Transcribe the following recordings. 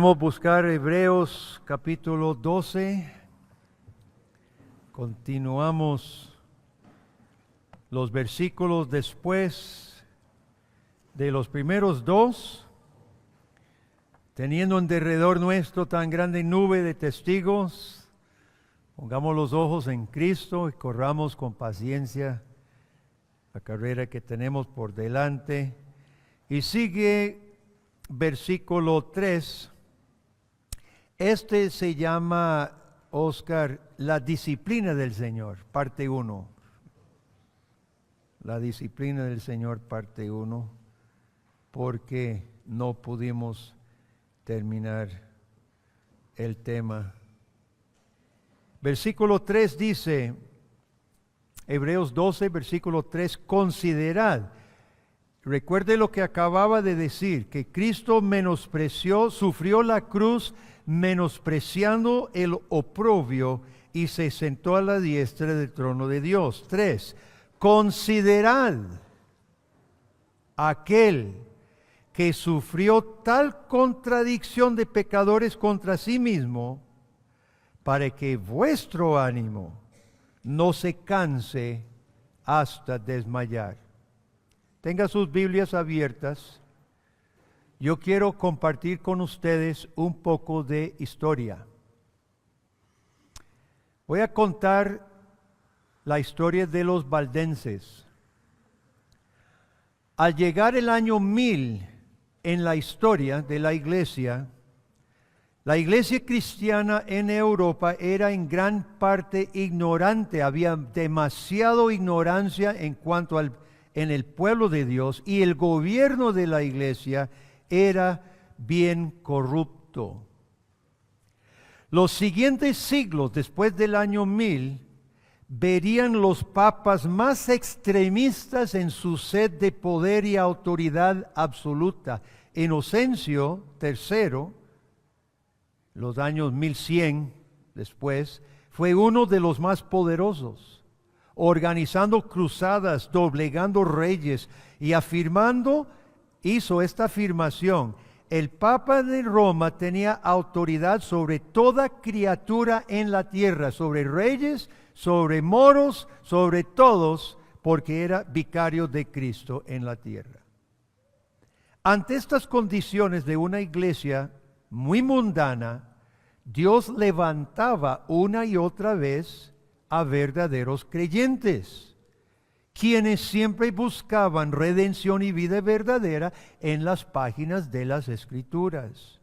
Podemos buscar Hebreos capítulo 12. Continuamos los versículos después de los primeros dos, teniendo en derredor nuestro tan grande nube de testigos. Pongamos los ojos en Cristo y corramos con paciencia la carrera que tenemos por delante. Y sigue versículo 3. Este se llama, Oscar, la disciplina del Señor, parte 1. La disciplina del Señor, parte 1, porque no pudimos terminar el tema. Versículo 3 dice, Hebreos 12, versículo 3, considerad. Recuerde lo que acababa de decir, que Cristo sufrió la cruz menospreciando el oprobio y se sentó a la diestra del trono de Dios. 3. Considerad aquel que sufrió tal contradicción de pecadores contra sí mismo, para que vuestro ánimo no se canse hasta desmayar. Tenga sus Biblias abiertas. Yo quiero compartir con ustedes un poco de historia. Voy a contar la historia de los valdenses. Al llegar el año 1000 en la historia de la iglesia cristiana en Europa era en gran parte ignorante. Había demasiada ignorancia en el pueblo de Dios, y el gobierno de la iglesia era bien corrupto. Los siguientes siglos después del año 1000 verían los papas más extremistas en su sed de poder y autoridad absoluta. Inocencio III, los años 1100 después, fue uno de los más poderosos, organizando cruzadas, doblegando reyes y hizo esta afirmación: el Papa de Roma tenía autoridad sobre toda criatura en la tierra, sobre reyes, sobre moros, sobre todos, porque era vicario de Cristo en la tierra. Ante estas condiciones de una iglesia muy mundana, Dios levantaba una y otra vez a verdaderos creyentes, quienes siempre buscaban redención y vida verdadera en las páginas de las Escrituras,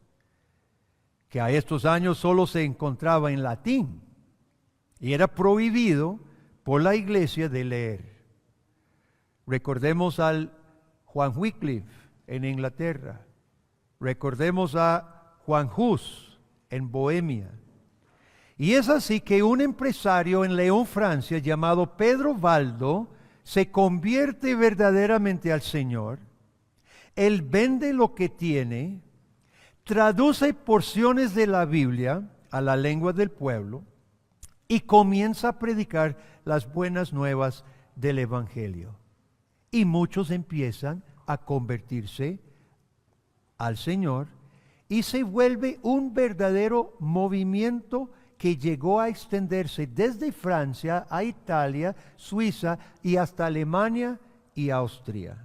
que a estos años solo se encontraba en latín y era prohibido por la iglesia de leer. Recordemos al Juan Wycliffe en Inglaterra, recordemos a Juan Hus en Bohemia. Y es así que un empresario en León, Francia, llamado Pedro Valdo, se convierte verdaderamente al Señor. Él vende lo que tiene, traduce porciones de la Biblia a la lengua del pueblo y comienza a predicar las buenas nuevas del Evangelio. Y muchos empiezan a convertirse al Señor y se vuelve un verdadero movimiento que llegó a extenderse desde Francia a Italia, Suiza y hasta Alemania y Austria.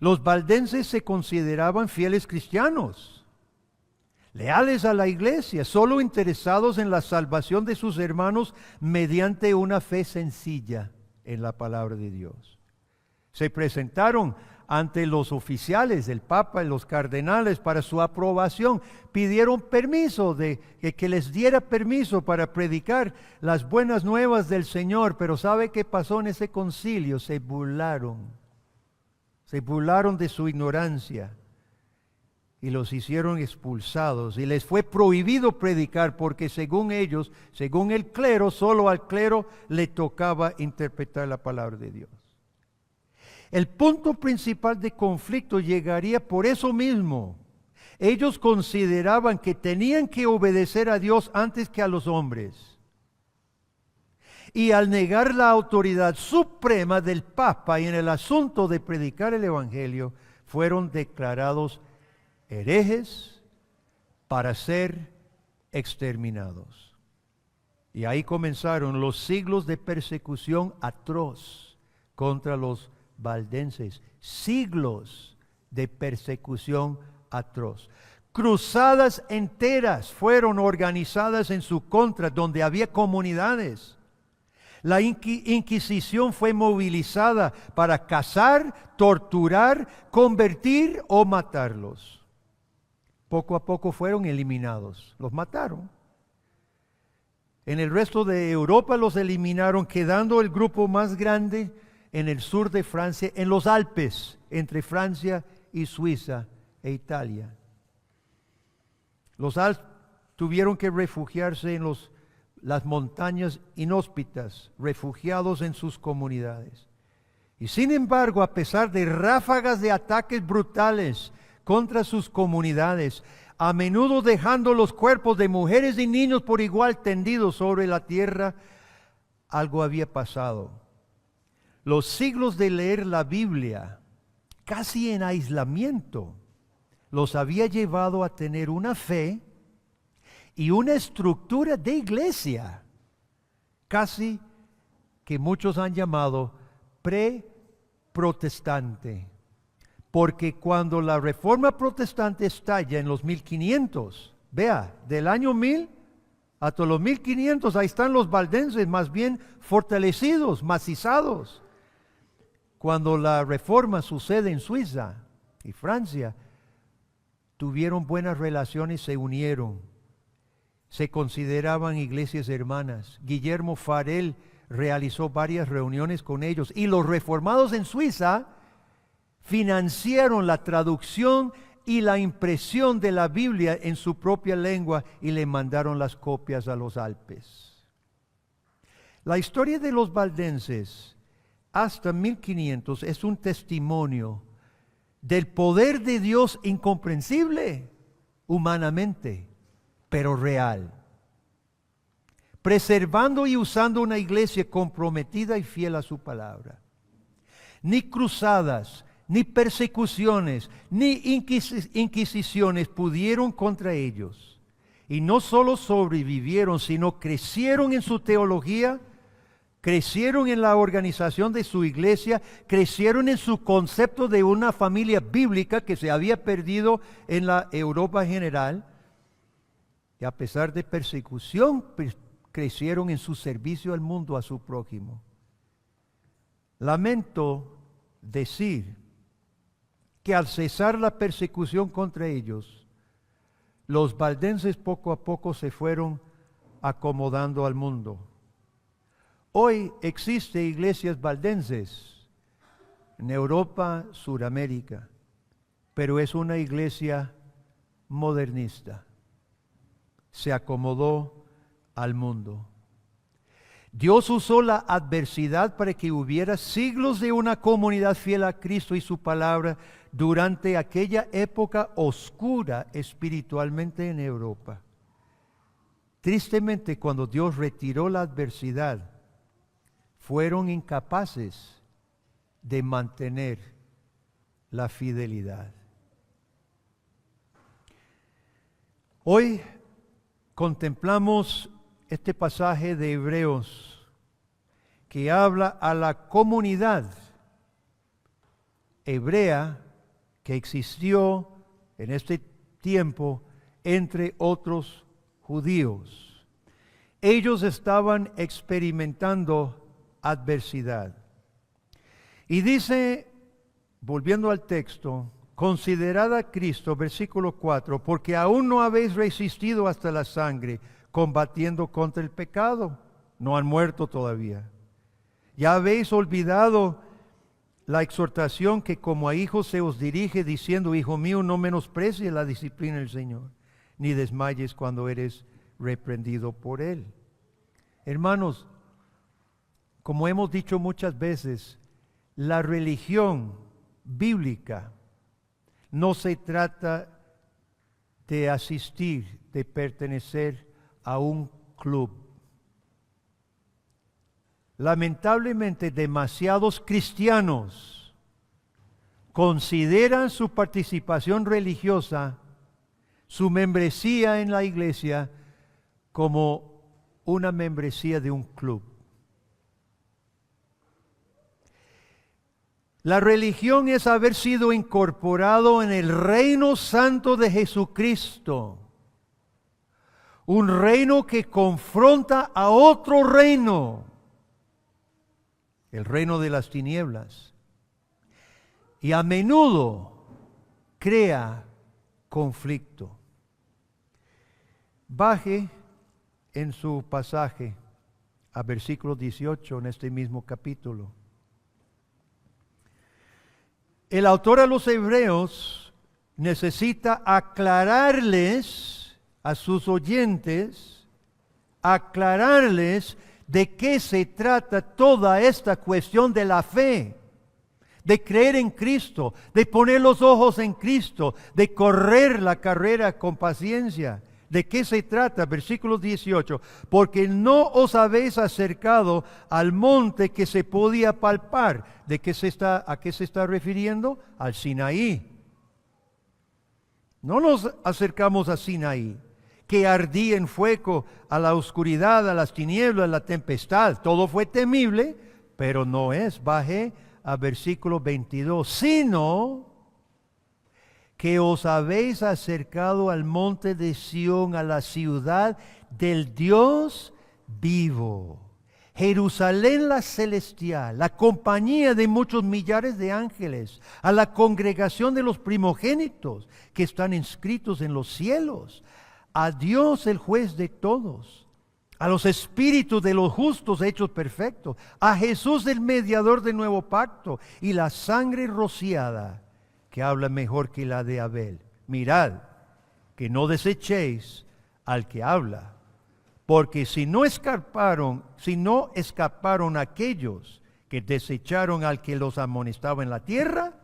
Los valdenses se consideraban fieles cristianos, leales a la iglesia, solo interesados en la salvación de sus hermanos mediante una fe sencilla en la palabra de Dios. Se presentaron ante los oficiales del Papa y los cardenales para su aprobación. Pidieron permiso que les diera permiso para predicar las buenas nuevas del Señor. Pero ¿sabe qué pasó en ese concilio? Se burlaron de su ignorancia y los hicieron expulsados. Y les fue prohibido predicar porque según ellos, según el clero, solo al clero le tocaba interpretar la palabra de Dios. El punto principal de conflicto llegaría por eso mismo. Ellos consideraban que tenían que obedecer a Dios antes que a los hombres. Y al negar la autoridad suprema del Papa y en el asunto de predicar el Evangelio, fueron declarados herejes para ser exterminados. Y ahí comenzaron los siglos de persecución atroz contra los valdenses. Siglos de persecución atroz. Cruzadas enteras fueron organizadas en su contra, donde había comunidades. La Inquisición fue movilizada para cazar, torturar, convertir o matarlos. Poco a poco fueron eliminados, los mataron. En el resto de Europa los eliminaron, quedando el grupo más grande en el sur de Francia, en los Alpes, entre Francia y Suiza e Italia. Los Alpes tuvieron que refugiarse en las montañas inhóspitas, refugiados en sus comunidades. Y sin embargo, a pesar de ráfagas de ataques brutales contra sus comunidades, a menudo dejando los cuerpos de mujeres y niños por igual tendidos sobre la tierra, algo había pasado. Los siglos de leer la Biblia, casi en aislamiento, los había llevado a tener una fe y una estructura de iglesia, casi que muchos han llamado pre-protestante. Porque cuando la Reforma Protestante estalla en los 1500, vea, del año 1000 hasta los 1500, ahí están los valdenses más bien fortalecidos, macizados. Cuando la Reforma sucede en Suiza y Francia, tuvieron buenas relaciones, se unieron, se consideraban iglesias hermanas. Guillermo Farel realizó varias reuniones con ellos y los reformados en Suiza financiaron la traducción y la impresión de la Biblia en su propia lengua y le mandaron las copias a los Alpes. La historia de los valdenses hasta 1500 es un testimonio del poder de Dios incomprensible humanamente, pero real, preservando y usando una iglesia comprometida y fiel a su palabra. Ni cruzadas, ni persecuciones, ni inquisiciones pudieron contra ellos. Y no solo sobrevivieron, sino crecieron en su teología, crecieron en la organización de su iglesia, crecieron en su concepto de una familia bíblica que se había perdido en la Europa general. Y a pesar de persecución, crecieron en su servicio al mundo, a su prójimo. Lamento decir que al cesar la persecución contra ellos, los valdenses poco a poco se fueron acomodando al mundo. Hoy existen iglesias valdenses en Europa, Suramérica, pero es una iglesia modernista. Se acomodó al mundo. Dios usó la adversidad para que hubiera siglos de una comunidad fiel a Cristo y su palabra durante aquella época oscura espiritualmente en Europa. Tristemente, cuando Dios retiró la adversidad, fueron incapaces de mantener la fidelidad. Hoy contemplamos este pasaje de Hebreos que habla a la comunidad hebrea que existió en este tiempo entre otros judíos. Ellos estaban experimentando adversidad. Y dice, volviendo al texto, considerad a Cristo, versículo 4, porque aún no habéis resistido hasta la sangre, combatiendo contra el pecado. No han muerto todavía. Ya habéis olvidado la exhortación que como a hijos se os dirige, diciendo, hijo mío, no menosprecies la disciplina del Señor, ni desmayes cuando eres reprendido por Él. Hermanos, como hemos dicho muchas veces, la religión bíblica no se trata de asistir, de pertenecer a un club. Lamentablemente, demasiados cristianos consideran su participación religiosa su membresía en la iglesia como una membresía de un club. La religión es haber sido incorporado en el reino santo de Jesucristo. Un reino que confronta a otro reino, el reino de las tinieblas. Y a menudo crea conflicto. Baje en su pasaje a versículo 18 en este mismo capítulo. El autor a los Hebreos necesita aclararles a sus oyentes, aclararles de qué se trata toda esta cuestión de la fe, de creer en Cristo, de poner los ojos en Cristo, de correr la carrera con paciencia. ¿De qué se trata? Versículo 18. Porque no os habéis acercado al monte que se podía palpar. ¿A qué se está refiriendo? Al Sinaí. No nos acercamos a Sinaí, que ardía en fuego, a la oscuridad, a las tinieblas, a la tempestad. Todo fue temible, pero no es. Bajé a versículo 22. Sino que os habéis acercado al monte de Sión, a la ciudad del Dios vivo, Jerusalén la celestial, la compañía de muchos millares de ángeles, a la congregación de los primogénitos que están inscritos en los cielos, a Dios el juez de todos, a los espíritus de los justos hechos perfectos, a Jesús el mediador del nuevo pacto y la sangre rociada, que habla mejor que la de Abel. Mirad, que no desechéis al que habla, porque si no escaparon aquellos que desecharon al que los amonestaba en la tierra,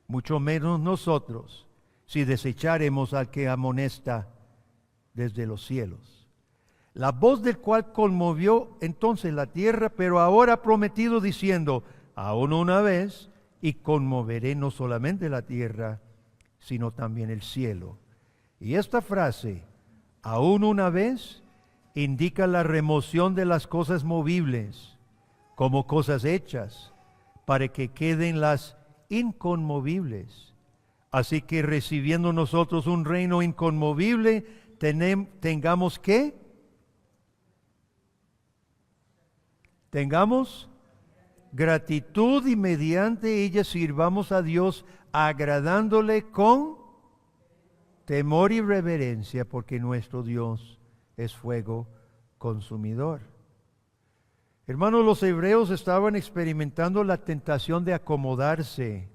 mucho menos nosotros, si desecharemos al que amonesta desde los cielos. La voz del cual conmovió entonces la tierra, pero ahora ha prometido diciendo, aún una vez, y conmoveré no solamente la tierra, sino también el cielo. Y esta frase, aún una vez, indica la remoción de las cosas movibles como cosas hechas, para que queden las inconmovibles. Así que recibiendo nosotros un reino inconmovible, tengamos ¿qué? Tengamos gratitud y mediante ella sirvamos a Dios agradándole con temor y reverencia, porque nuestro Dios es fuego consumidor. Hermanos, los hebreos estaban experimentando la tentación de acomodarse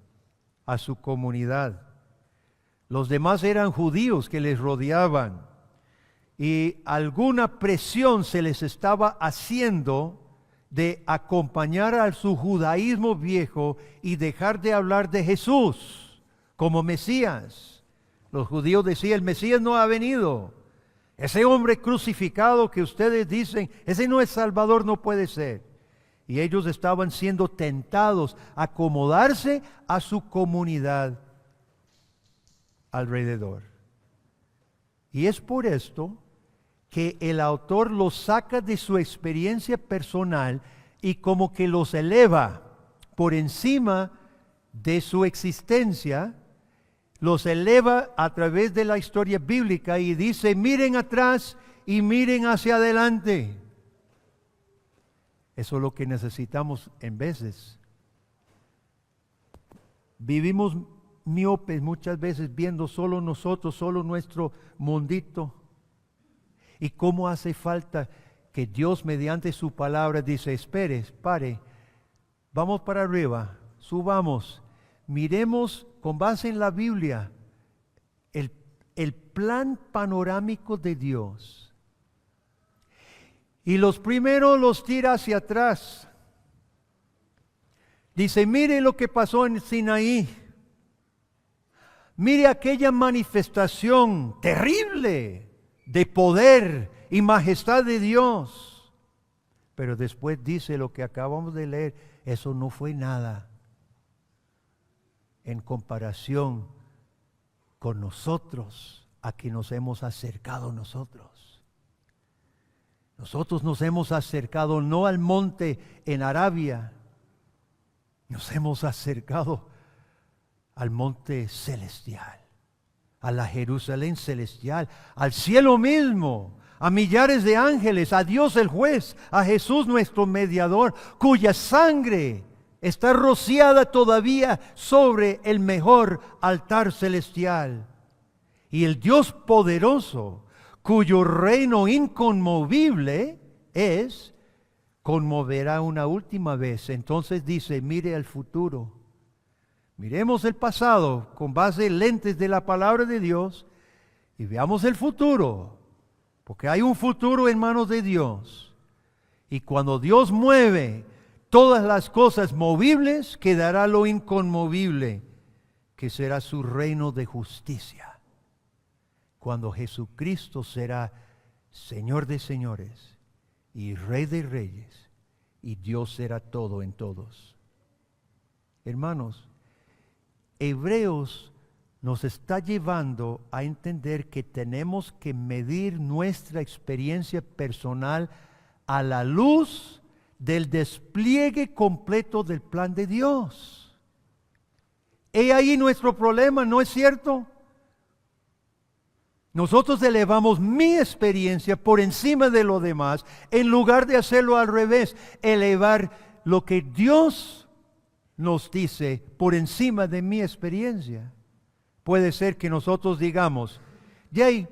a su comunidad. Los demás eran judíos que les rodeaban y alguna presión se les estaba haciendo de acompañar a su judaísmo viejo y dejar de hablar de Jesús como Mesías. Los judíos decían, el Mesías no ha venido. Ese hombre crucificado que ustedes dicen, ese no es Salvador, no puede ser. Y ellos estaban siendo tentados a acomodarse a su comunidad alrededor. Y es por esto que el autor los saca de su experiencia personal y como que los eleva por encima de su existencia, los eleva a través de la historia bíblica y dice, miren atrás y miren hacia adelante. Eso es lo que necesitamos en veces. Vivimos miopes muchas veces viendo solo nosotros, solo nuestro mundito. Y cómo hace falta que Dios mediante su palabra dice, espere, pare, vamos para arriba, subamos, miremos con base en la Biblia el plan panorámico de Dios. Y los primeros los tira hacia atrás. Dice, mire lo que pasó en Sinaí. Mire aquella manifestación terrible de poder y majestad de Dios. Pero después dice lo que acabamos de leer, eso no fue nada en comparación con nosotros, a que nos hemos acercado nosotros. Nosotros nos hemos acercado no al monte en Arabia, nos hemos acercado al monte celestial, a la Jerusalén celestial, al cielo mismo, a millares de ángeles, a Dios el juez, a Jesús nuestro mediador, cuya sangre está rociada todavía sobre el mejor altar celestial. Y el Dios poderoso, cuyo reino inconmovible es, conmoverá una última vez. Entonces dice, mire al futuro. Miremos el pasado con base en lentes de la palabra de Dios y veamos el futuro, porque hay un futuro en manos de Dios. Y cuando Dios mueve todas las cosas movibles, quedará lo inconmovible, que será su reino de justicia. Cuando Jesucristo será Señor de señores y Rey de reyes, y Dios será todo en todos. Hermanos, Hebreos nos está llevando a entender que tenemos que medir nuestra experiencia personal a la luz del despliegue completo del plan de Dios. He ahí nuestro problema, ¿no es cierto? Nosotros elevamos mi experiencia por encima de lo demás, en lugar de hacerlo al revés, elevar lo que Dios nos dice por encima de mi experiencia. Puede ser que nosotros digamos, Jay,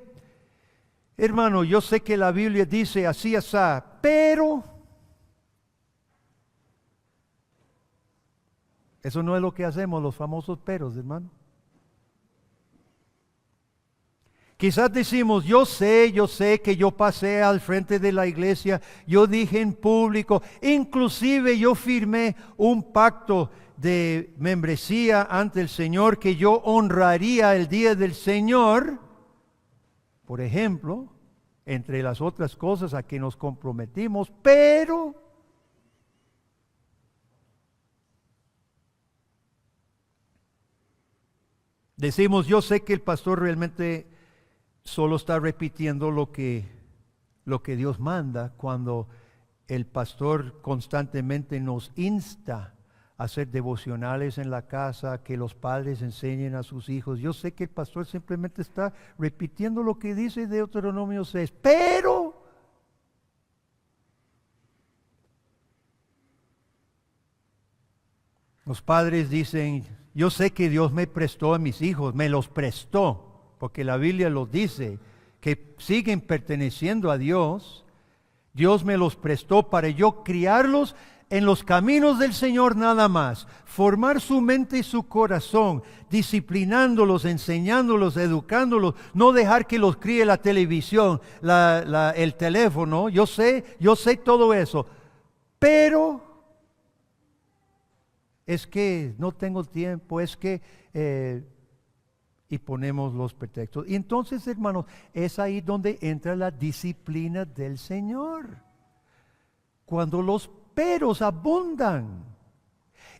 hermano, yo sé que la Biblia dice así, pero eso no es lo que hacemos, los famosos peros, hermano. Quizás decimos, yo sé que yo pasé al frente de la iglesia, yo dije en público, inclusive yo firmé un pacto de membresía ante el Señor que yo honraría el día del Señor, por ejemplo, entre las otras cosas a que nos comprometimos, pero decimos, yo sé que el pastor realmente solo está repitiendo lo que Dios manda, cuando el pastor constantemente nos insta a hacer devocionales en la casa, que los padres enseñen a sus hijos. Yo sé que el pastor simplemente está repitiendo lo que dice Deuteronomio 6, pero los padres dicen, yo sé que Dios me prestó a mis hijos, me los prestó, porque la Biblia los dice, que siguen perteneciendo a Dios. Dios me los prestó para yo criarlos en los caminos del Señor nada más, formar su mente y su corazón, disciplinándolos, enseñándolos, educándolos, no dejar que los críe la televisión, el teléfono. Yo sé todo eso, pero es que no tengo tiempo, es que y ponemos los pretextos. Y entonces, hermanos, es ahí donde entra la disciplina del Señor. Cuando los peros abundan,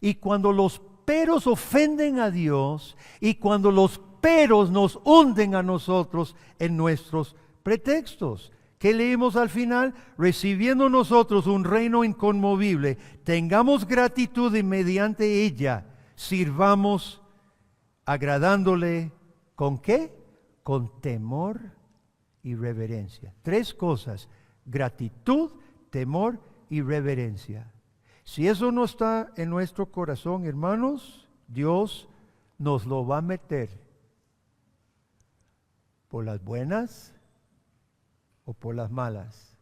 y cuando los peros ofenden a Dios, y cuando los peros nos hunden a nosotros en nuestros pretextos. ¿Qué leímos al final? Recibiendo nosotros un reino inconmovible, tengamos gratitud y mediante ella sirvamos agradándole. ¿Con qué? Con temor y reverencia. 3 cosas: gratitud, temor y reverencia. Si eso no está en nuestro corazón, hermanos, Dios nos lo va a meter por las buenas o por las malas.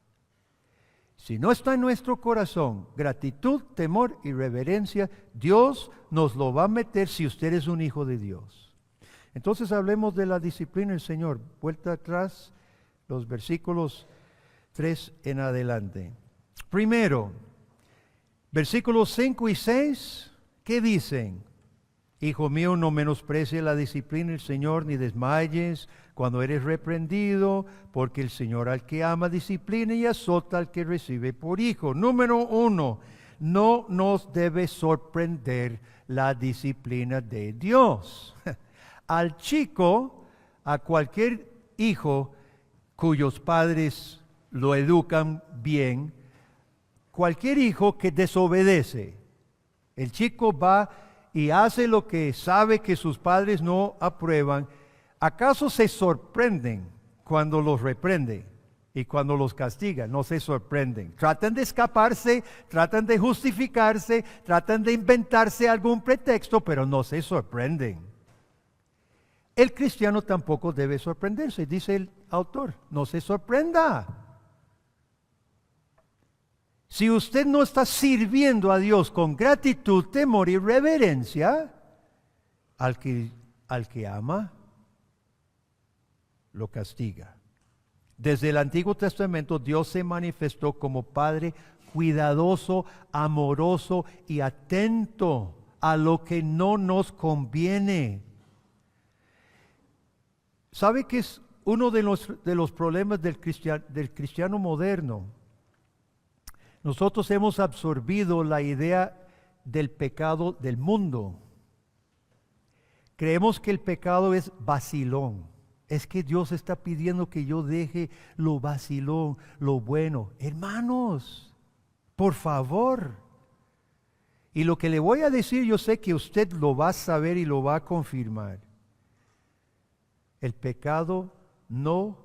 Si no está en nuestro corazón gratitud, temor y reverencia, Dios nos lo va a meter si usted es un hijo de Dios. Entonces hablemos de la disciplina del Señor. Vuelta atrás, los versículos 3 en adelante. Primero, versículos 5 y 6, ¿qué dicen? Hijo mío, no menosprecies la disciplina del Señor, ni desmayes cuando eres reprendido, porque el Señor al que ama disciplina y azota al que recibe por hijo. Número 1, no nos debe sorprender la disciplina de Dios. Al chico a cualquier hijo cuyos padres lo educan bien, cualquier hijo que desobedece, el chico va y hace lo que sabe que sus padres no aprueban, ¿acaso se sorprenden cuando los reprende y cuando los castiga? No se sorprenden. Tratan de escaparse, tratan de justificarse, tratan de inventarse algún pretexto, pero no se sorprenden. El cristiano tampoco debe sorprenderse, dice el autor, no se sorprenda. Si usted no está sirviendo a Dios con gratitud, temor y reverencia, al que ama, lo castiga. Desde el Antiguo Testamento, Dios se manifestó como Padre cuidadoso, amoroso y atento a lo que no nos conviene. ¿Sabe qué es uno de los problemas del cristiano moderno? Nosotros hemos absorbido la idea del pecado del mundo. Creemos que el pecado es vacilón. Es que Dios está pidiendo que yo deje lo vacilón, lo bueno. Hermanos, por favor. Y lo que le voy a decir, yo sé que usted lo va a saber y lo va a confirmar. El pecado no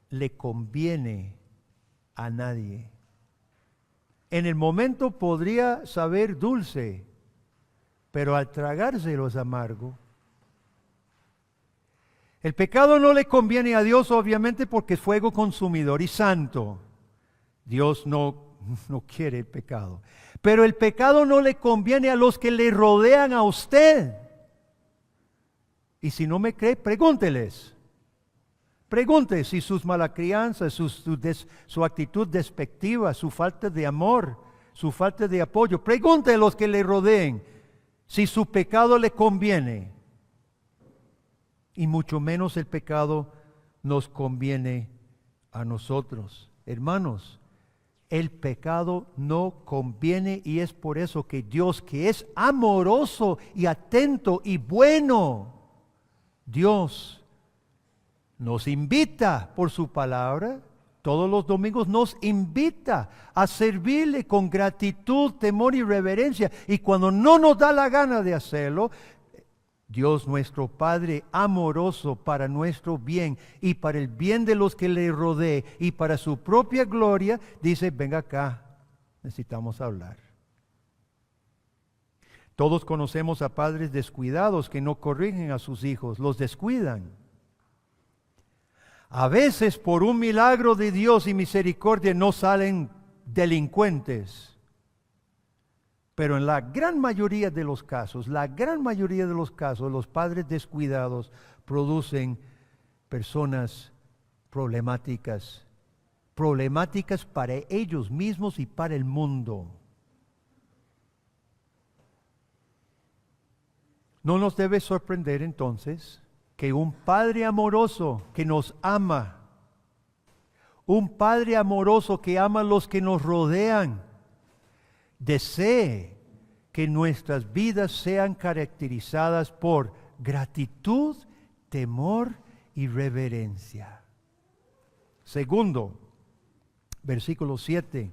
le conviene a nadie. En el momento podría saber dulce, pero al tragárselo es amargo. El pecado no le conviene a Dios, obviamente, porque es fuego consumidor y santo. Dios no quiere el pecado. Pero el pecado no le conviene a los que le rodean a usted. Y si no me cree, pregúnteles. Pregunte si sus mala crianza, su actitud despectiva, su falta de amor, su falta de apoyo. Pregunte a los que le rodeen si su pecado le conviene. Y mucho menos el pecado nos conviene a nosotros. Hermanos, el pecado no conviene y es por eso que Dios, que es amoroso y atento y bueno, Dios nos invita por su palabra, todos los domingos nos invita a servirle con gratitud, temor y reverencia. Y cuando no nos da la gana de hacerlo, Dios nuestro Padre amoroso para nuestro bien y para el bien de los que le rodeen y para su propia gloria, dice, venga acá, necesitamos hablar. Todos conocemos a padres descuidados que no corrigen a sus hijos, los descuidan. A veces por un milagro de Dios y misericordia no salen delincuentes. Pero en la gran mayoría de los casos, los padres descuidados producen personas problemáticas para ellos mismos y para el mundo. No nos debe sorprender entonces que un Padre amoroso que nos ama, un Padre amoroso que ama a los que nos rodean, desee que nuestras vidas sean caracterizadas por gratitud, temor y reverencia. Segundo, versículo 7.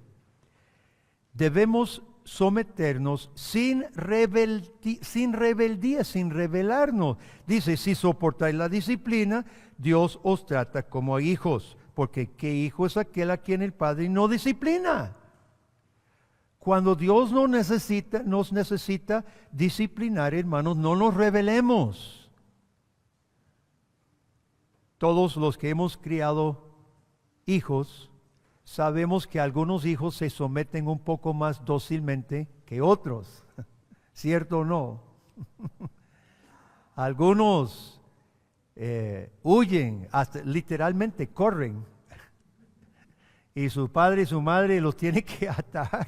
Debemos someternos sin rebeldía, sin rebelarnos. Dice, si soportáis la disciplina, Dios os trata como a hijos, porque ¿qué hijo es aquel a quien el Padre no disciplina? Cuando Dios nos necesita disciplinar, hermanos, no nos rebelemos. Todos los que hemos criado hijos, sabemos que algunos hijos se someten un poco más dócilmente que otros. ¿Cierto o no? Algunos huyen, hasta literalmente corren. Y su padre y su madre los tienen que atar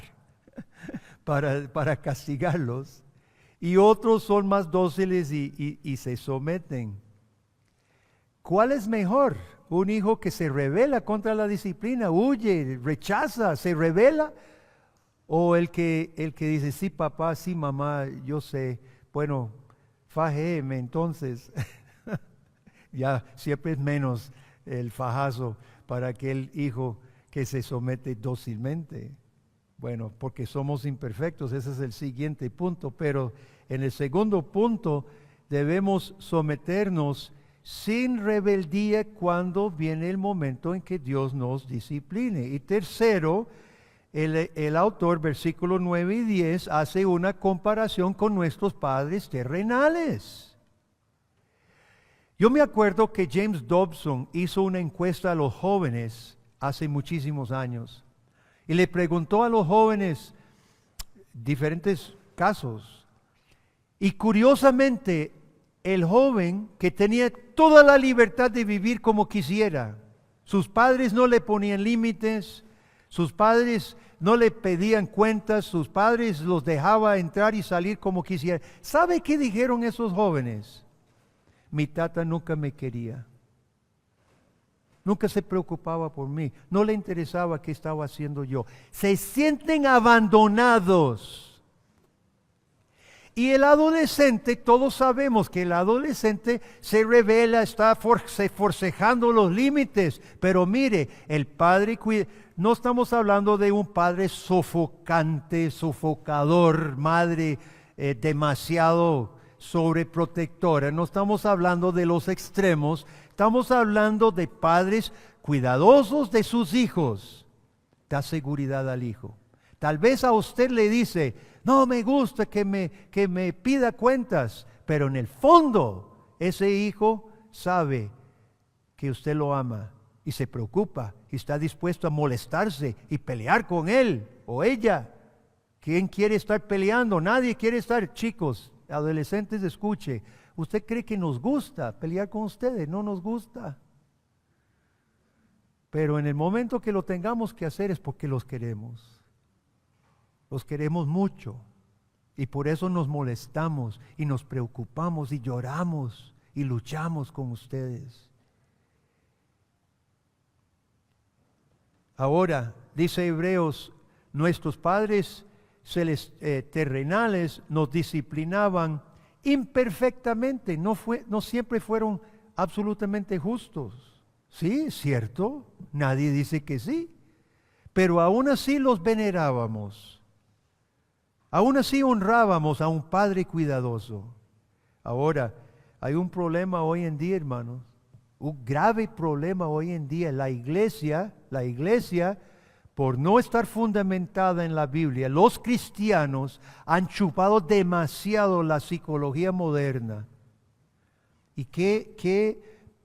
para castigarlos. Y otros son más dóciles y se someten. ¿Cuál es mejor? Un hijo que se rebela contra la disciplina, huye, rechaza, se rebela. O el que dice, sí papá, sí mamá, yo sé, bueno, fajéeme entonces. Ya siempre es menos el fajazo para aquel hijo que se somete dócilmente. Bueno, porque somos imperfectos, ese es el siguiente punto, pero en el segundo punto debemos someternos sin rebeldía cuando viene el momento en que Dios nos discipline. Y tercero, el autor, versículos 9 y 10, hace una comparación con nuestros padres terrenales. Yo me acuerdo que James Dobson hizo una encuesta a los jóvenes hace muchísimos años y le preguntó a los jóvenes diferentes casos. Y curiosamente, el joven que tenía toda la libertad de vivir como quisiera, sus padres no le ponían límites, sus padres no le pedían cuentas, sus padres los dejaba entrar y salir como quisiera. ¿Sabe qué dijeron esos jóvenes? Mi tata nunca me quería. Nunca se preocupaba por mí. No le interesaba qué estaba haciendo yo. Se sienten abandonados. Y el adolescente, todos sabemos que el adolescente se revela, está forcejando los límites. Pero mire, el padre no estamos hablando de un padre sofocante, sofocador, madre demasiado sobreprotectora. No estamos hablando de los extremos. Estamos hablando de padres cuidadosos de sus hijos. Da seguridad al hijo. Tal vez a usted le dice, no me gusta que me pida cuentas, pero en el fondo ese hijo sabe que usted lo ama y se preocupa y está dispuesto a molestarse y pelear con él o ella. ¿Quién quiere estar peleando? Nadie quiere estar. Chicos, adolescentes, escuche. ¿Usted cree que nos gusta pelear con ustedes? No nos gusta. Pero en el momento que lo tengamos que hacer es porque los queremos. Los queremos mucho. Y por eso nos molestamos y nos preocupamos y lloramos y luchamos con ustedes. Ahora, dice Hebreos, nuestros padres terrenales nos disciplinaban imperfectamente, no siempre fueron absolutamente justos. Sí, es cierto, nadie dice que sí, pero aún así los venerábamos. Aún así honrábamos a un padre cuidadoso. Ahora, hay un problema hoy en día, hermanos, un grave problema hoy en día. La iglesia, por no estar fundamentada en la Biblia, los cristianos han chupado demasiado la psicología moderna. Y qué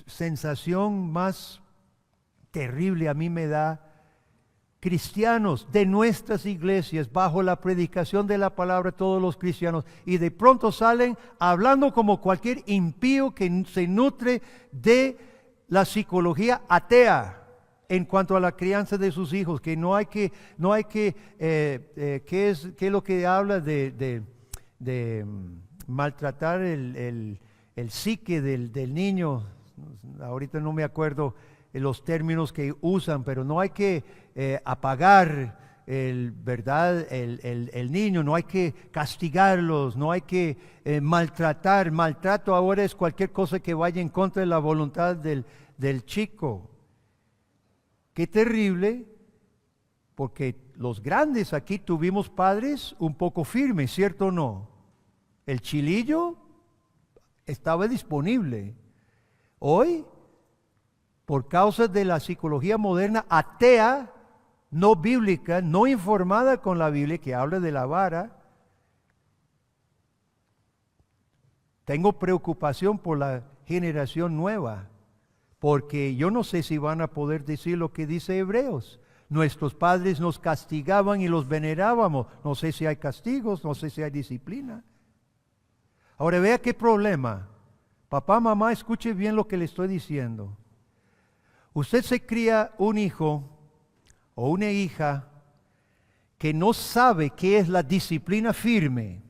sensación más terrible a mí me da. Cristianos de nuestras iglesias, bajo la predicación de la palabra, todos los cristianos, y de pronto salen hablando como cualquier impío que se nutre de la psicología atea en cuanto a la crianza de sus hijos, que ¿qué es lo que habla de maltratar el psique del niño? Ahorita no me acuerdo los términos que usan, pero no hay que apagar el niño, no hay que castigarlos, no hay que maltratar. Maltrato ahora es cualquier cosa que vaya en contra de la voluntad del chico. Qué terrible, porque los grandes aquí tuvimos padres un poco firmes, ¿cierto o no? El chilillo estaba disponible. Hoy, por causa de la psicología moderna atea, no bíblica, no informada con la Biblia, que habla de la vara, tengo preocupación por la generación nueva, porque yo no sé si van a poder decir lo que dice Hebreos. Nuestros padres nos castigaban y los venerábamos. No sé si hay castigos, no sé si hay disciplina. Ahora vea qué problema. Papá, mamá, escuche bien lo que le estoy diciendo. Usted se cría un hijo o una hija que no sabe qué es la disciplina firme.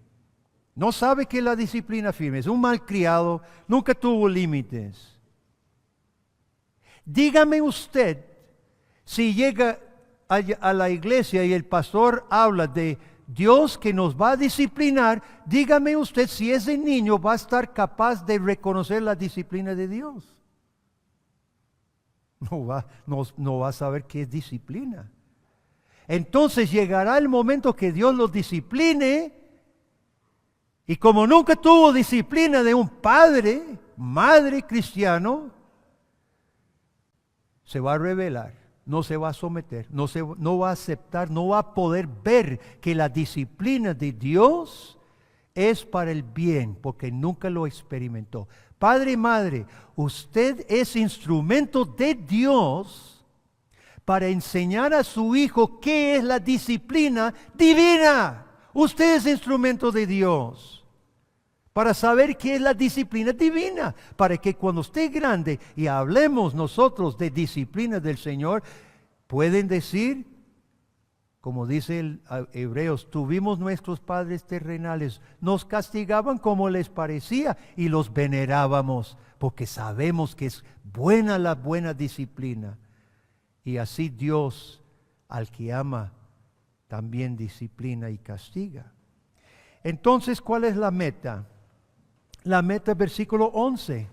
No sabe qué es la disciplina firme. Es un malcriado, nunca tuvo límites. Dígame usted, si llega a la iglesia y el pastor habla de Dios que nos va a disciplinar, dígame usted si ese niño va a estar capaz de reconocer la disciplina de Dios. No va a saber qué es disciplina. Entonces llegará el momento que Dios los discipline, y como nunca tuvo disciplina de un padre, madre cristiano, se va a rebelar, no se va a someter, no va a aceptar, no va a poder ver que la disciplina de Dios es para el bien, porque nunca lo experimentó. Padre y madre, usted es instrumento de Dios para enseñar a su hijo qué es la disciplina divina. Usted es instrumento de Dios para saber qué es la disciplina divina, para que cuando esté grande y hablemos nosotros de disciplina del Señor, pueden decir, como dice el Hebreos, tuvimos nuestros padres terrenales, nos castigaban como les parecía y los venerábamos, porque sabemos que es buena la buena disciplina. Y así Dios, al que ama, también disciplina y castiga. Entonces, ¿cuál es la meta? La meta, versículo 11.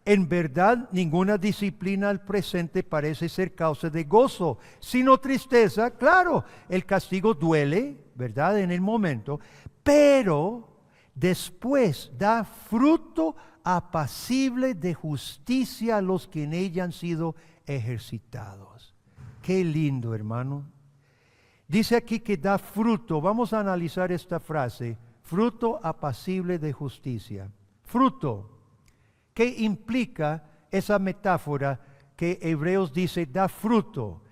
En verdad, ninguna disciplina al presente parece ser causa de gozo, sino tristeza. Claro, el castigo duele, ¿verdad? En el momento, pero después da fruto apacible de justicia a los que en ella han sido ejercitados. Qué lindo, hermano. Dice aquí que da fruto. Vamos a analizar esta frase. Fruto apacible de justicia. Fruto. ¿Qué implica esa metáfora que Hebreos dice da fruto?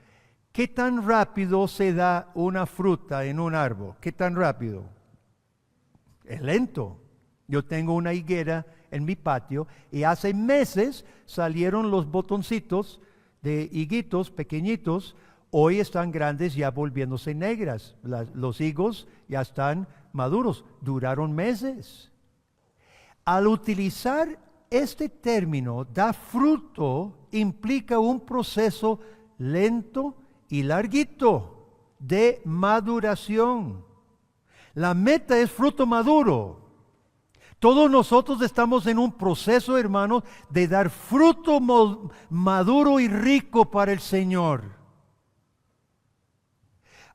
¿Qué tan rápido se da una fruta en un árbol? ¿Qué tan rápido? Es lento. Yo tengo una higuera en mi patio y hace meses salieron los botoncitos de higuitos pequeñitos. Hoy están grandes ya volviéndose negras. Los higos ya están maduros. Duraron meses. Al utilizar este término, da fruto, implica un proceso lento y larguito de maduración. La meta es fruto maduro. Todos nosotros estamos en un proceso, hermanos, de dar fruto maduro y rico para el Señor.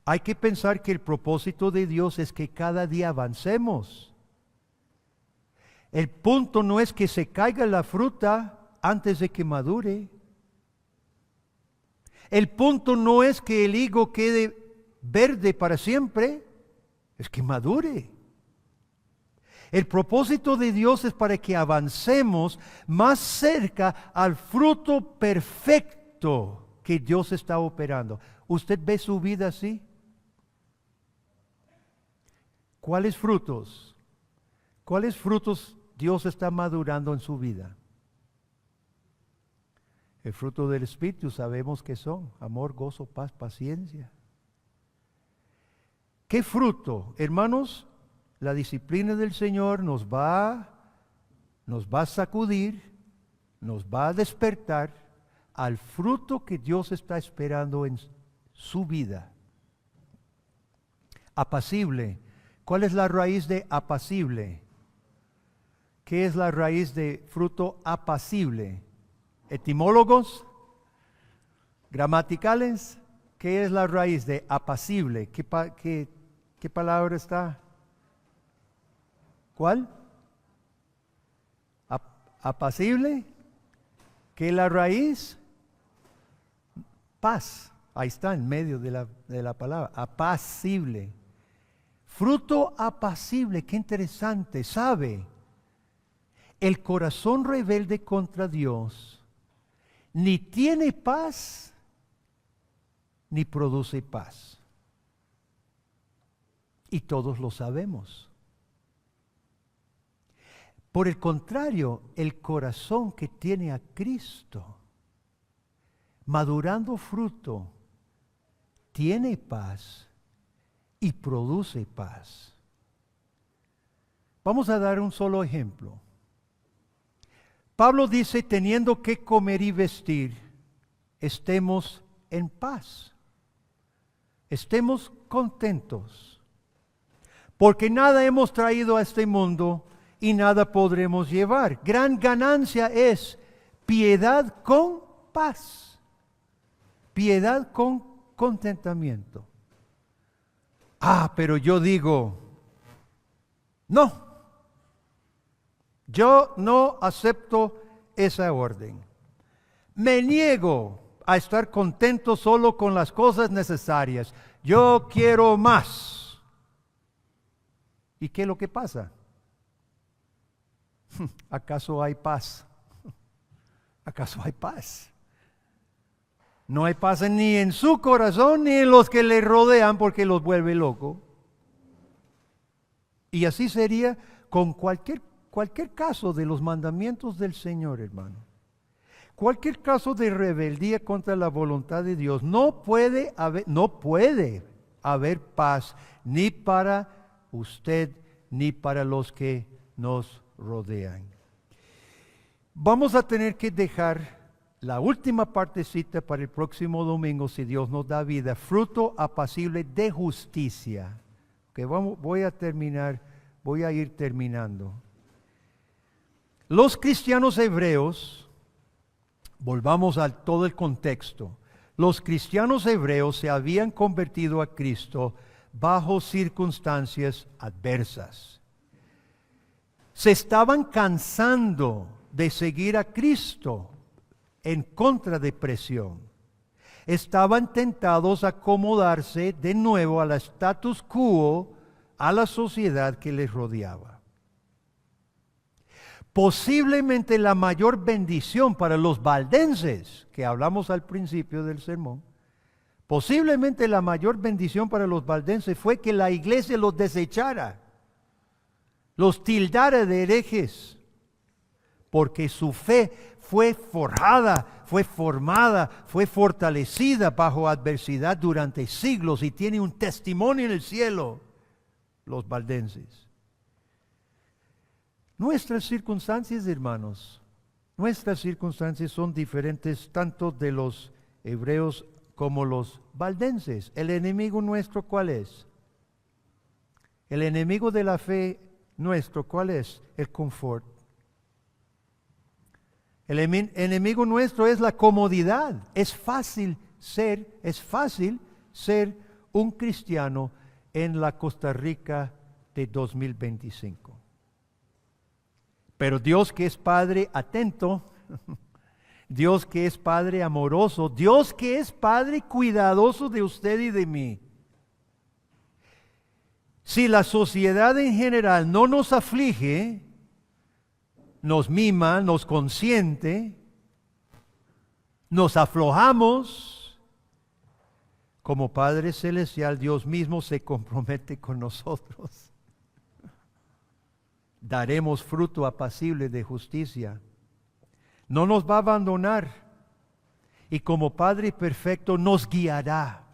Hay que pensar que el propósito de Dios es que cada día avancemos. El punto no es que se caiga la fruta antes de que madure. El punto no es que el higo quede verde para siempre, es que madure. El propósito de Dios es para que avancemos más cerca al fruto perfecto que Dios está operando. ¿Usted ve su vida así? ¿Cuáles frutos? ¿Cuáles frutos Dios está madurando en su vida? El fruto del Espíritu sabemos que son amor, gozo, paz, paciencia. ¿Qué fruto? Hermanos, la disciplina del Señor nos va a sacudir, nos va a despertar al fruto que Dios está esperando en su vida. Apacible. ¿Cuál es la raíz de apacible? ¿Qué es la raíz de fruto apacible? Etimólogos, gramaticales, ¿qué es la raíz de apacible? ¿Qué palabra está? ¿Cuál? Apacible. ¿Qué es la raíz? Paz. Ahí está en medio de la palabra. Apacible. Fruto apacible. Qué interesante. ¿Sabe? El corazón rebelde contra Dios ni tiene paz ni produce paz. Y todos lo sabemos. Por el contrario, el corazón que tiene a Cristo, madurando fruto, tiene paz y produce paz. Vamos a dar un solo ejemplo. Pablo dice, teniendo que comer y vestir, estemos en paz. Estemos contentos. porque nada hemos traído a este mundo y nada podremos llevar. Gran ganancia es piedad con paz, piedad con contentamiento. Pero yo digo, no, yo no acepto esa orden. Me niego a estar contento solo con las cosas necesarias. Yo quiero más. ¿Y qué es lo que pasa? ¿Acaso hay paz? ¿Acaso hay paz? No hay paz ni en su corazón ni en los que le rodean porque los vuelve loco. Y así sería con cualquier caso de los mandamientos del Señor, hermano. Cualquier caso de rebeldía contra la voluntad de Dios, no puede haber paz ni para usted ni para los que nos rodean. Vamos a tener que dejar la última partecita para el próximo domingo, si Dios nos da vida, fruto apacible de justicia. Voy a ir terminando. Los cristianos hebreos, volvamos a todo el contexto, los cristianos hebreos se habían convertido a Cristo bajo circunstancias adversas. Se estaban cansando de seguir a Cristo en contra de presión. Estaban tentados a acomodarse de nuevo al status quo, a la sociedad que les rodeaba. Posiblemente la mayor bendición para los valdenses, que hablamos al principio del sermón, posiblemente la mayor bendición para los valdenses fue que la iglesia los desechara, los tildara de herejes, porque su fe fue forjada, fue formada, fue fortalecida bajo adversidad durante siglos y tiene un testimonio en el cielo, los valdenses. Nuestras circunstancias, hermanos, nuestras circunstancias son diferentes tanto de los hebreos como los valdenses. ¿El enemigo nuestro cuál es? El enemigo de la fe nuestro, ¿cuál es? El confort. El enemigo nuestro es la comodidad. Es fácil ser un cristiano en la Costa Rica de 2025. Pero Dios, que es Padre atento, Dios que es Padre amoroso, Dios que es Padre cuidadoso de usted y de mí. Si la sociedad en general no nos aflige, nos mima, nos consiente, nos aflojamos, como Padre Celestial, Dios mismo se compromete con nosotros. Daremos fruto apacible de justicia. No nos va a abandonar. Y como Padre perfecto nos guiará.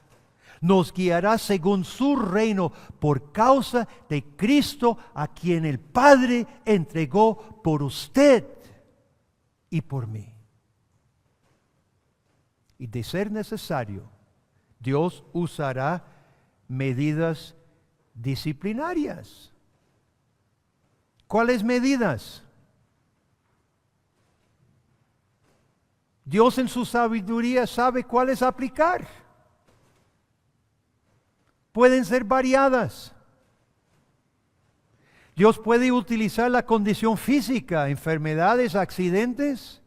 Nos guiará según su reino por causa de Cristo, a quien el Padre entregó por usted y por mí. Y de ser necesario, Dios usará medidas disciplinarias. ¿Cuáles medidas? Dios en su sabiduría sabe cuáles aplicar. Pueden ser variadas. Dios puede utilizar la condición física, enfermedades, accidentes,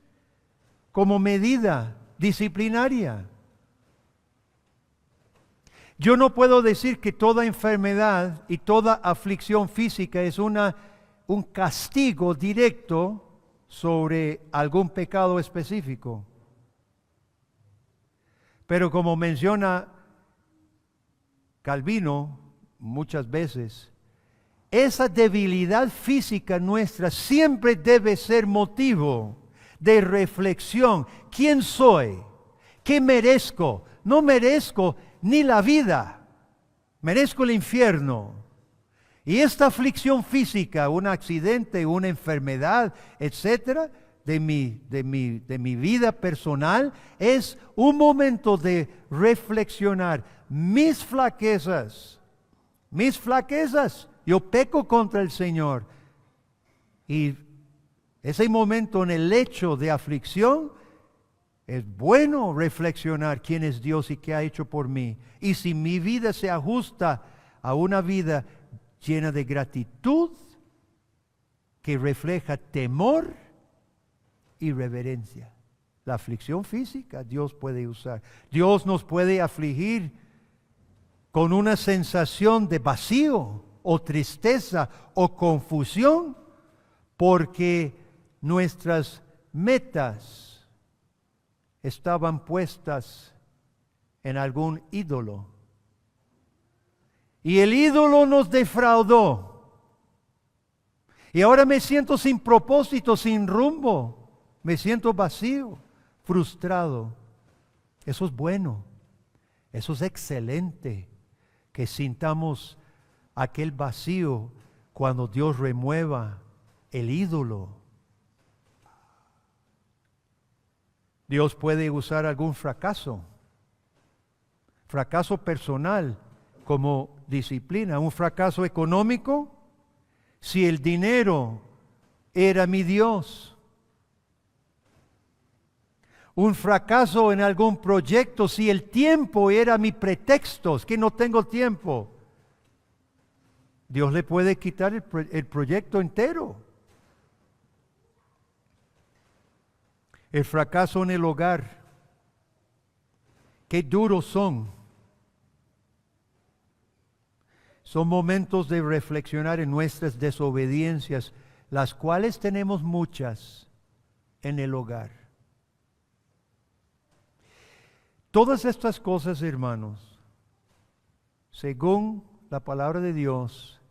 como medida disciplinaria. Yo no puedo decir que toda enfermedad y toda aflicción física es un castigo directo sobre algún pecado específico. Pero como menciona Calvino muchas veces, esa debilidad física nuestra siempre debe ser motivo de reflexión. ¿Quién soy? ¿Qué merezco? No merezco ni la vida, merezco el infierno. Y esta aflicción física, un accidente, una enfermedad, etcétera, de mi vida personal, es un momento de reflexionar. Mis flaquezas, yo peco contra el Señor. Y ese momento en el lecho de aflicción, es bueno reflexionar quién es Dios y qué ha hecho por mí. Y si mi vida se ajusta a una vida llena de gratitud, que refleja temor y reverencia. La aflicción física Dios puede usar. Dios nos puede afligir con una sensación de vacío o tristeza o confusión porque nuestras metas estaban puestas en algún ídolo. Y el ídolo nos defraudó. Y ahora me siento sin propósito, sin rumbo. Me siento vacío, frustrado. Eso es bueno. Eso es excelente. Que sintamos aquel vacío cuando Dios remueva el ídolo. Dios puede usar algún fracaso personal como disciplina, un fracaso económico. Si el dinero era mi Dios, un fracaso en algún proyecto, si el tiempo era mi pretexto, es que no tengo tiempo, Dios le puede quitar el proyecto entero. El fracaso en el hogar, qué duros son. Son momentos de reflexionar en nuestras desobediencias, las cuales tenemos muchas en el hogar. Todas estas cosas, hermanos, según la palabra de Dios,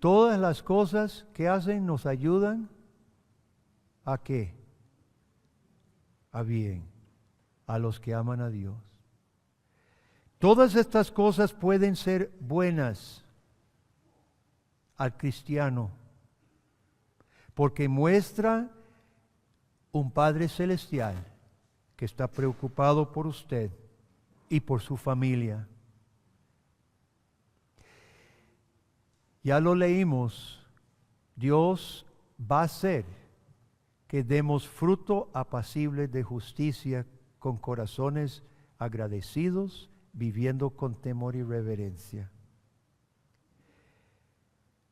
todas las cosas que hacen nos ayudan ¿a qué? A bien, a los que aman a Dios. Todas estas cosas pueden ser buenas al cristiano, porque muestra un Padre Celestial que está preocupado por usted y por su familia. Ya lo leímos, Dios va a hacer que demos fruto apacible de justicia con corazones agradecidos, viviendo con temor y reverencia.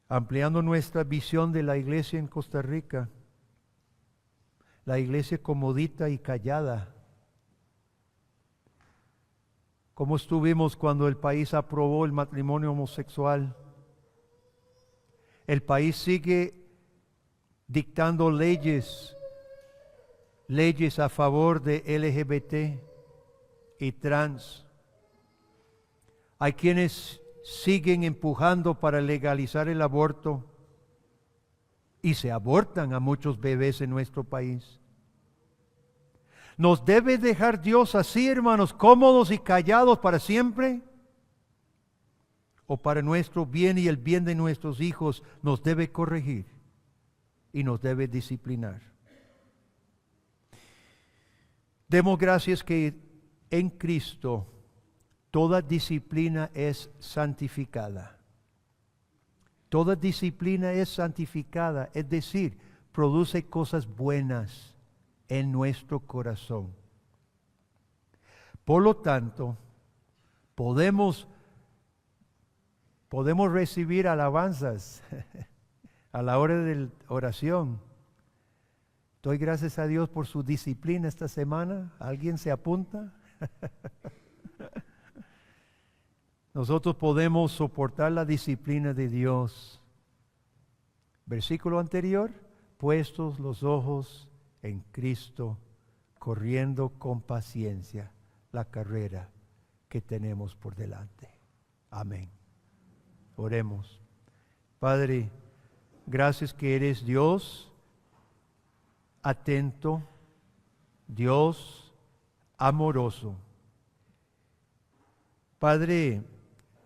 Ampliando nuestra visión de la iglesia en Costa Rica, la iglesia comodita y callada. ¿Cómo estuvimos cuando el país aprobó el matrimonio homosexual? El país sigue dictando leyes a favor de LGBT y trans. Hay quienes siguen empujando para legalizar el aborto y se abortan a muchos bebés en nuestro país. ¿Nos debe dejar Dios así, hermanos, cómodos y callados para siempre? ¿O para nuestro bien y el bien de nuestros hijos nos debe corregir y nos debe disciplinar? Demos gracias que en Cristo toda disciplina es santificada. Toda disciplina es santificada, es decir, produce cosas buenas en nuestro corazón. Por lo tanto, podemos recibir alabanzas a la hora de la oración. Doy gracias a Dios por su disciplina esta semana. ¿Alguien se apunta? Nosotros podemos soportar la disciplina de Dios. Versículo anterior, puestos los ojos en Cristo, corriendo con paciencia la carrera que tenemos por delante. Amén. Oremos. Padre, gracias que eres Dios atento, Dios amoroso. Padre,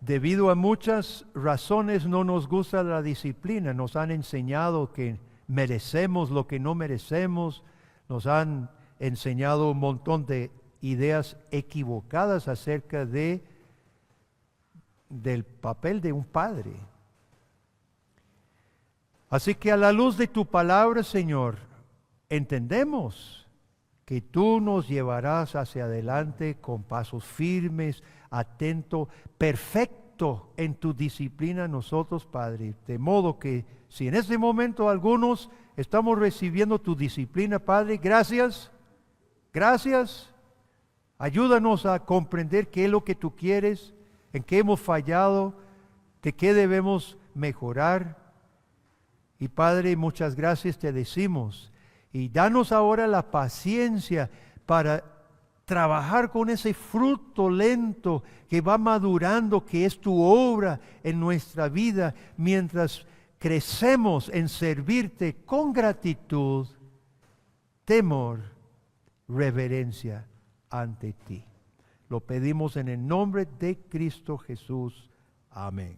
debido a muchas razones no nos gusta la disciplina. Nos han enseñado que merecemos lo que no merecemos. Nos han enseñado un montón de ideas equivocadas acerca del papel de un padre. Así que a la luz de tu palabra, Señor, entendemos que tú nos llevarás hacia adelante con pasos firmes, atento, perfecto en tu disciplina nosotros, Padre. De modo que si en este momento algunos estamos recibiendo tu disciplina, Padre, gracias, gracias. Ayúdanos a comprender qué es lo que tú quieres, en qué hemos fallado, de qué debemos mejorar. Y Padre, muchas gracias te decimos. Y danos ahora la paciencia para trabajar con ese fruto lento que va madurando, que es tu obra en nuestra vida, mientras crecemos en servirte con gratitud, temor, reverencia ante ti. Lo pedimos en el nombre de Cristo Jesús. Amén.